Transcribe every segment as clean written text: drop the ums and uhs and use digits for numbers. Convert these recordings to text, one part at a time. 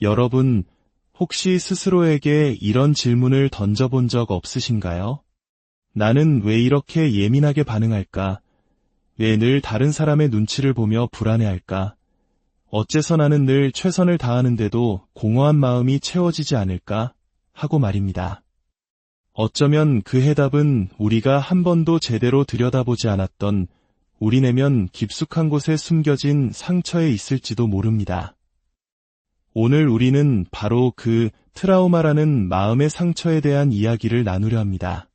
여러분, 혹시 스스로에게 이런 질문을 던져본 적 없으신가요? 나는 왜 이렇게 예민하게 반응할까? 왜 늘 다른 사람의 눈치를 보며 불안해할까? 어째서 나는 늘 최선을 다하는데도 공허한 마음이 채워지지 않을까? 하고 말입니다. 어쩌면 그 해답은 우리가 한 번도 제대로 들여다보지 않았던 우리 내면 깊숙한 곳에 숨겨진 상처에 있을지도 모릅니다. 오늘 우리는 바로 그 트라우마라는 마음의 상처에 대한 이야기를 나누려 합니다.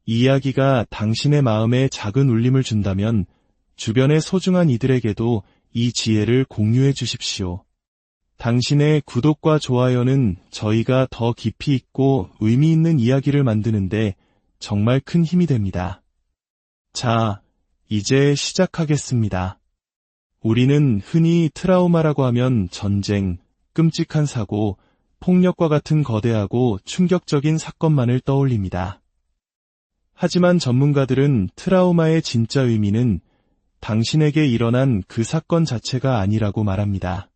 이 이야기가 당신의 마음에 작은 울림을 준다면 주변의 소중한 이들에게도 이 지혜를 공유해 주십시오. 당신의 구독과 좋아요는 저희가 더 깊이 있고 의미 있는 이야기를 만드는데 정말 큰 힘이 됩니다. 자, 이제 시작하겠습니다. 우리는 흔히 트라우마라고 하면 전쟁, 끔찍한 사고, 폭력과 같은 거대하고 충격적인 사건만을 떠올립니다. 하지만 전문가들은 트라우마의 진짜 의미는 당신에게 일어난 그 사건 자체가 아니라고 말합니다.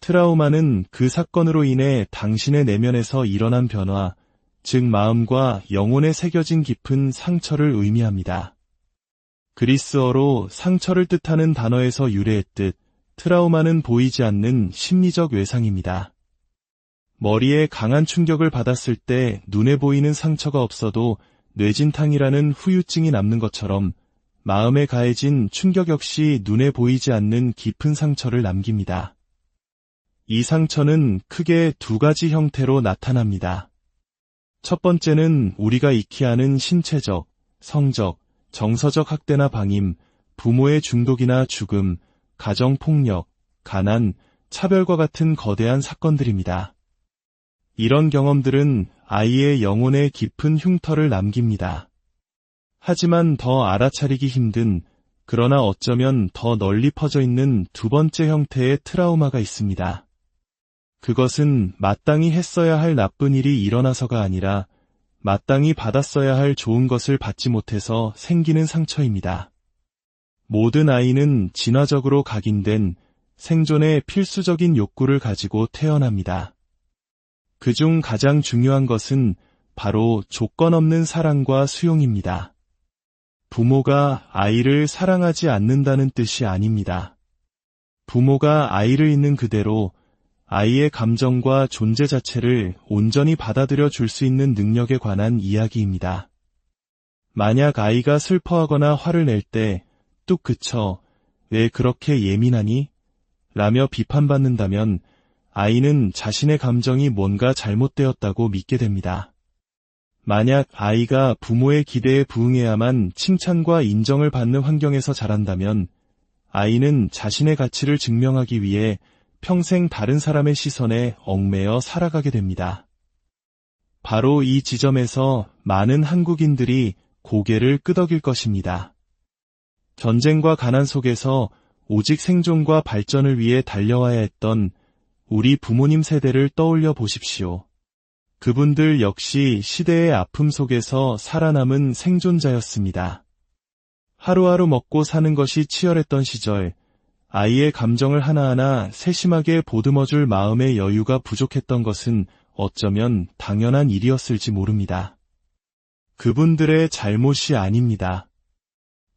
트라우마는 그 사건으로 인해 당신의 내면에서 일어난 변화, 즉 마음과 영혼에 새겨진 깊은 상처를 의미합니다. 그리스어로 상처를 뜻하는 단어에서 유래했듯 트라우마는 보이지 않는 심리적 외상입니다. 머리에 강한 충격을 받았을 때 눈에 보이는 상처가 없어도 뇌진탕이라는 후유증이 남는 것처럼 마음에 가해진 충격 역시 눈에 보이지 않는 깊은 상처를 남깁니다. 이 상처는 크게 두 가지 형태로 나타납니다. 첫 번째는 우리가 익히 아는 신체적, 성적, 정서적 학대나 방임, 부모의 중독이나 죽음, 가정폭력, 가난, 차별과 같은 거대한 사건들입니다. 이런 경험들은 아이의 영혼에 깊은 흉터를 남깁니다. 하지만 더 알아차리기 힘든, 그러나 어쩌면 더 널리 퍼져 있는 두 번째 형태의 트라우마가 있습니다. 그것은 마땅히 했어야 할 나쁜 일이 일어나서가 아니라 마땅히 받았어야 할 좋은 것을 받지 못해서 생기는 상처입니다. 모든 아이는 진화적으로 각인된 생존의 필수적인 욕구를 가지고 태어납니다. 그중 가장 중요한 것은 바로 조건 없는 사랑과 수용입니다. 부모가 아이를 사랑하지 않는다는 뜻이 아닙니다. 부모가 아이를 있는 그대로 아이의 감정과 존재 자체를 온전히 받아들여 줄 수 있는 능력에 관한 이야기입니다. 만약 아이가 슬퍼하거나 화를 낼 때 뚝 그쳐 왜 그렇게 예민하니? 라며 비판받는다면 아이는 자신의 감정이 뭔가 잘못되었다고 믿게 됩니다. 만약 아이가 부모의 기대에 부응해야만 칭찬과 인정을 받는 환경에서 자란다면 아이는 자신의 가치를 증명하기 위해 평생 다른 사람의 시선에 얽매여 살아가게 됩니다. 바로 이 지점에서 많은 한국인들이 고개를 끄덕일 것입니다. 전쟁과 가난 속에서 오직 생존과 발전을 위해 달려와야 했던 우리 부모님 세대를 떠올려 보십시오. 그분들 역시 시대의 아픔 속에서 살아남은 생존자였습니다. 하루하루 먹고 사는 것이 치열했던 시절, 아이의 감정을 하나하나 세심하게 보듬어줄 마음의 여유가 부족했던 것은 어쩌면 당연한 일이었을지 모릅니다. 그분들의 잘못이 아닙니다.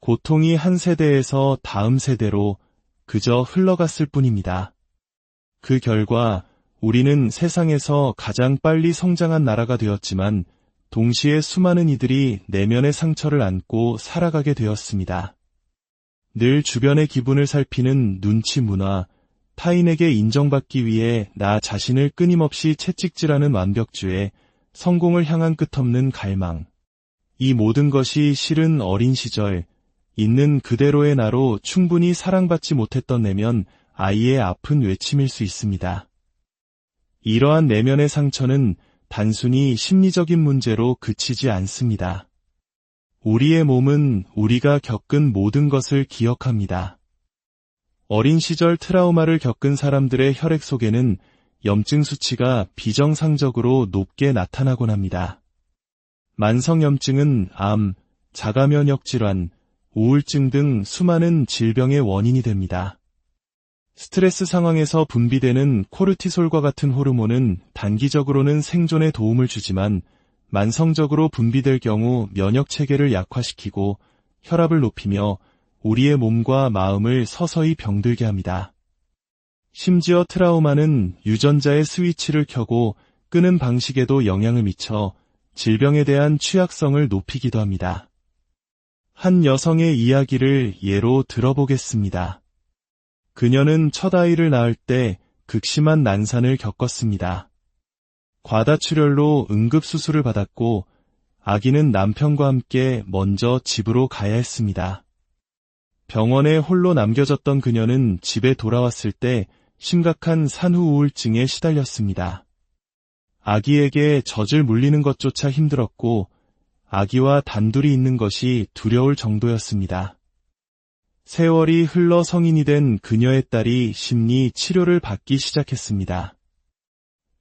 고통이 한 세대에서 다음 세대로 그저 흘러갔을 뿐입니다. 그 결과 우리는 세상에서 가장 빨리 성장한 나라가 되었지만 동시에 수많은 이들이 내면의 상처를 안고 살아가게 되었습니다. 늘 주변의 기분을 살피는 눈치 문화, 타인에게 인정받기 위해 나 자신을 끊임없이 채찍질하는 완벽주의, 성공을 향한 끝없는 갈망. 이 모든 것이 실은 어린 시절, 있는 그대로의 나로 충분히 사랑받지 못했던 내면 아이의 아픈 외침일 수 있습니다. 이러한 내면의 상처는 단순히 심리적인 문제로 그치지 않습니다. 우리의 몸은 우리가 겪은 모든 것을 기억합니다. 어린 시절 트라우마를 겪은 사람들의 혈액 속에는 염증 수치가 비정상적으로 높게 나타나곤 합니다. 만성염증은 암, 자가면역 질환, 우울증 등 수많은 질병의 원인이 됩니다. 스트레스 상황에서 분비되는 코르티솔과 같은 호르몬은 단기적으로는 생존에 도움을 주지만 만성적으로 분비될 경우 면역 체계를 약화시키고 혈압을 높이며 우리의 몸과 마음을 서서히 병들게 합니다. 심지어 트라우마는 유전자의 스위치를 켜고 끄는 방식에도 영향을 미쳐 질병에 대한 취약성을 높이기도 합니다. 한 여성의 이야기를 예로 들어보겠습니다. 그녀는 첫 아이를 낳을 때 극심한 난산을 겪었습니다. 과다출혈로 응급수술을 받았고 아기는 남편과 함께 먼저 집으로 가야 했습니다. 병원에 홀로 남겨졌던 그녀는 집에 돌아왔을 때 심각한 산후 우울증에 시달렸습니다. 아기에게 젖을 물리는 것조차 힘들었고 아기와 단둘이 있는 것이 두려울 정도였습니다. 세월이 흘러 성인이 된 그녀의 딸이 심리 치료를 받기 시작했습니다.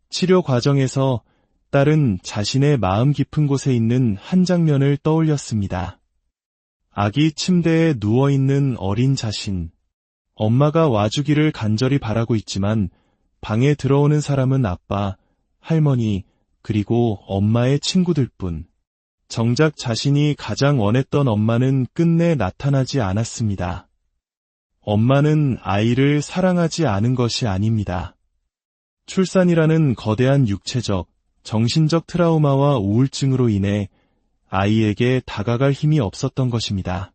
치료 과정에서 딸은 자신의 마음 깊은 곳에 있는 한 장면을 떠올렸습니다. 아기 침대에 누워있는 어린 자신. 엄마가 와주기를 간절히 바라고 있지만 방에 들어오는 사람은 아빠, 할머니, 그리고 엄마의 친구들뿐. 정작 자신이 가장 원했던 엄마는 끝내 나타나지 않았습니다. 엄마는 아이를 사랑하지 않은 것이 아닙니다. 출산이라는 거대한 육체적, 정신적 트라우마와 우울증으로 인해 아이에게 다가갈 힘이 없었던 것입니다.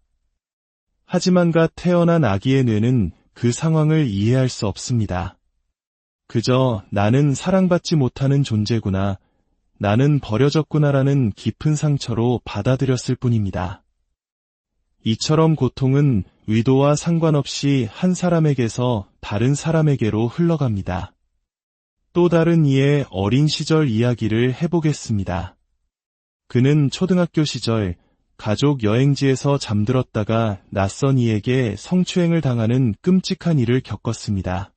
하지만 갓 태어난 아기의 뇌는 그 상황을 이해할 수 없습니다. 그저 나는 사랑받지 못하는 존재구나, 나는 버려졌구나라는 깊은 상처로 받아들였을 뿐입니다. 이처럼 고통은 의도와 상관없이 한 사람에게서 다른 사람에게로 흘러갑니다. 또 다른 이의 어린 시절 이야기를 해보겠습니다. 그는 초등학교 시절 가족 여행지에서 잠들었다가 낯선 이에게 성추행을 당하는 끔찍한 일을 겪었습니다.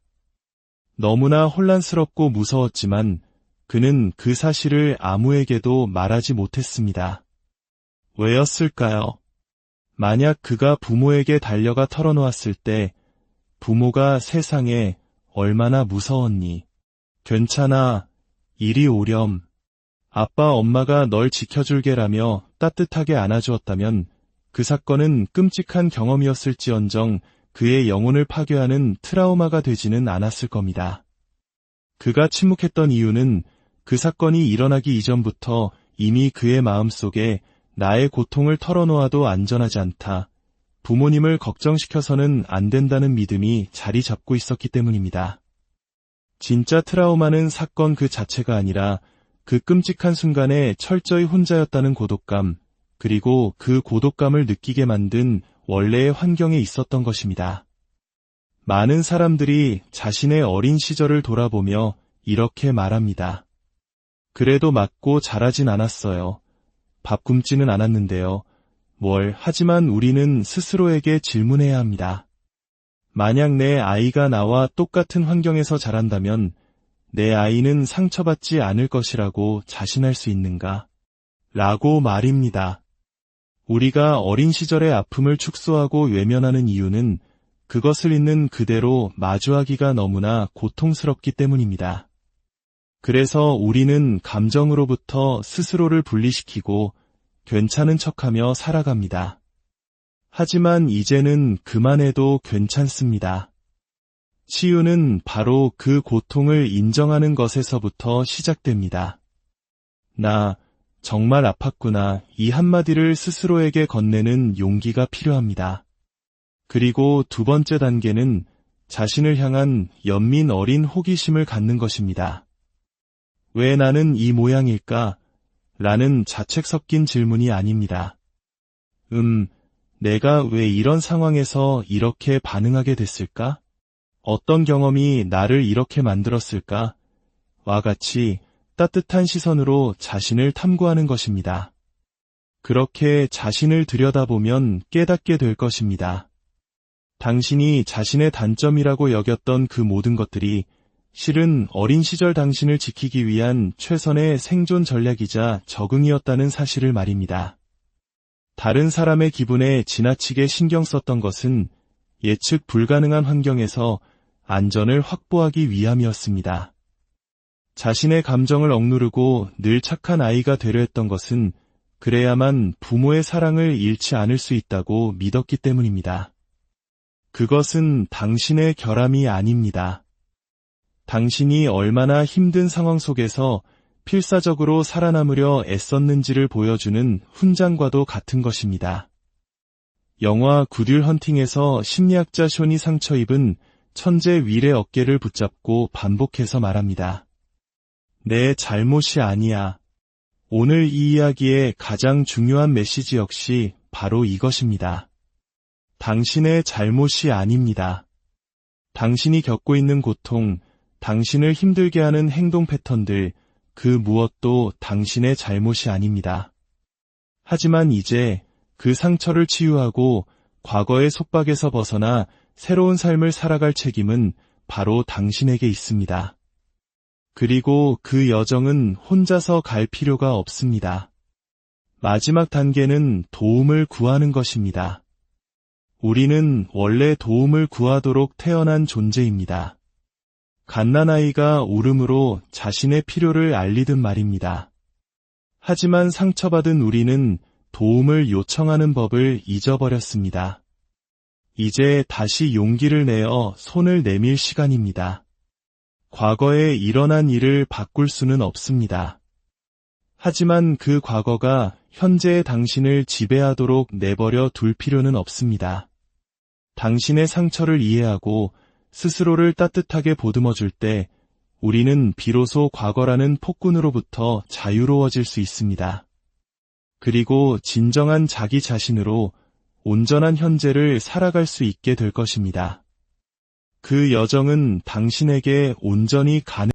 너무나 혼란스럽고 무서웠지만 그는 그 사실을 아무에게도 말하지 못했습니다. 왜였을까요? 만약 그가 부모에게 달려가 털어놓았을 때 부모가 세상에 얼마나 무서웠니? 괜찮아, 이리 오렴. 아빠 엄마가 널 지켜줄게라며 따뜻하게 안아주었다면 그 사건은 끔찍한 경험이었을지언정 그의 영혼을 파괴하는 트라우마가 되지는 않았을 겁니다. 그가 침묵했던 이유는 그 사건이 일어나기 이전부터 이미 그의 마음속에 나의 고통을 털어놓아도 안전하지 않다, 부모님을 걱정시켜서는 안 된다는 믿음이 자리 잡고 있었기 때문입니다. 진짜 트라우마는 사건 그 자체가 아니라 그 끔찍한 순간에 철저히 혼자였다는 고독감, 그리고 그 고독감을 느끼게 만든 원래의 환경에 있었던 것입니다. 많은 사람들이 자신의 어린 시절을 돌아보며 이렇게 말합니다. 그래도 맞고 자라진 않았어요. 밥 굶지는 않았는데요. 하지만 우리는 스스로에게 질문해야 합니다. 만약 내 아이가 나와 똑같은 환경에서 자란다면 내 아이는 상처받지 않을 것이라고 자신할 수 있는가? 라고 말입니다. 우리가 어린 시절의 아픔을 축소하고 외면하는 이유는 그것을 있는 그대로 마주하기가 너무나 고통스럽기 때문입니다. 그래서 우리는 감정으로부터 스스로를 분리시키고 괜찮은 척하며 살아갑니다. 하지만 이제는 그만해도 괜찮습니다. 치유는 바로 그 고통을 인정하는 것에서부터 시작됩니다. 나 정말 아팠구나, 이 한마디를 스스로에게 건네는 용기가 필요합니다. 그리고 두 번째 단계는 자신을 향한 연민 어린 호기심을 갖는 것입니다. 왜 나는 이 모양일까? 라는 자책 섞인 질문이 아닙니다. 내가 왜 이런 상황에서 이렇게 반응하게 됐을까? 어떤 경험이 나를 이렇게 만들었을까? 와 같이 따뜻한 시선으로 자신을 탐구하는 것입니다. 그렇게 자신을 들여다보면 깨닫게 될 것입니다. 당신이 자신의 단점이라고 여겼던 그 모든 것들이 실은 어린 시절 당신을 지키기 위한 최선의 생존 전략이자 적응이었다는 사실을 말입니다. 다른 사람의 기분에 지나치게 신경 썼던 것은 예측 불가능한 환경에서 안전을 확보하기 위함이었습니다. 자신의 감정을 억누르고 늘 착한 아이가 되려 했던 것은 그래야만 부모의 사랑을 잃지 않을 수 있다고 믿었기 때문입니다. 그것은 당신의 결함이 아닙니다. 당신이 얼마나 힘든 상황 속에서 필사적으로 살아남으려 애썼는지를 보여주는 훈장과도 같은 것입니다. 영화 굿윌 헌팅에서 심리학자 숀이 상처 입은 천재 윌의 어깨를 붙잡고 반복해서 말합니다. 내 잘못이 아니야. 오늘 이 이야기의 가장 중요한 메시지 역시 바로 이것입니다. 당신의 잘못이 아닙니다. 당신이 겪고 있는 고통, 당신을 힘들게 하는 행동 패턴들, 그 무엇도 당신의 잘못이 아닙니다. 하지만 이제 그 상처를 치유하고 과거의 속박에서 벗어나 새로운 삶을 살아갈 책임은 바로 당신에게 있습니다. 그리고 그 여정은 혼자서 갈 필요가 없습니다. 마지막 단계는 도움을 구하는 것입니다. 우리는 원래 도움을 구하도록 태어난 존재입니다. 갓난아이가 울음으로 자신의 필요를 알리듯 말입니다. 하지만 상처받은 우리는 도움을 요청하는 법을 잊어버렸습니다. 이제 다시 용기를 내어 손을 내밀 시간입니다. 과거에 일어난 일을 바꿀 수는 없습니다. 하지만 그 과거가 현재의 당신을 지배하도록 내버려 둘 필요는 없습니다. 당신의 상처를 이해하고 스스로를 따뜻하게 보듬어 줄 때 우리는 비로소 과거라는 폭군으로부터 자유로워질 수 있습니다. 그리고 진정한 자기 자신으로 온전한 현재를 살아갈 수 있게 될 것입니다. 그 여정은 당신에게 온전히 가능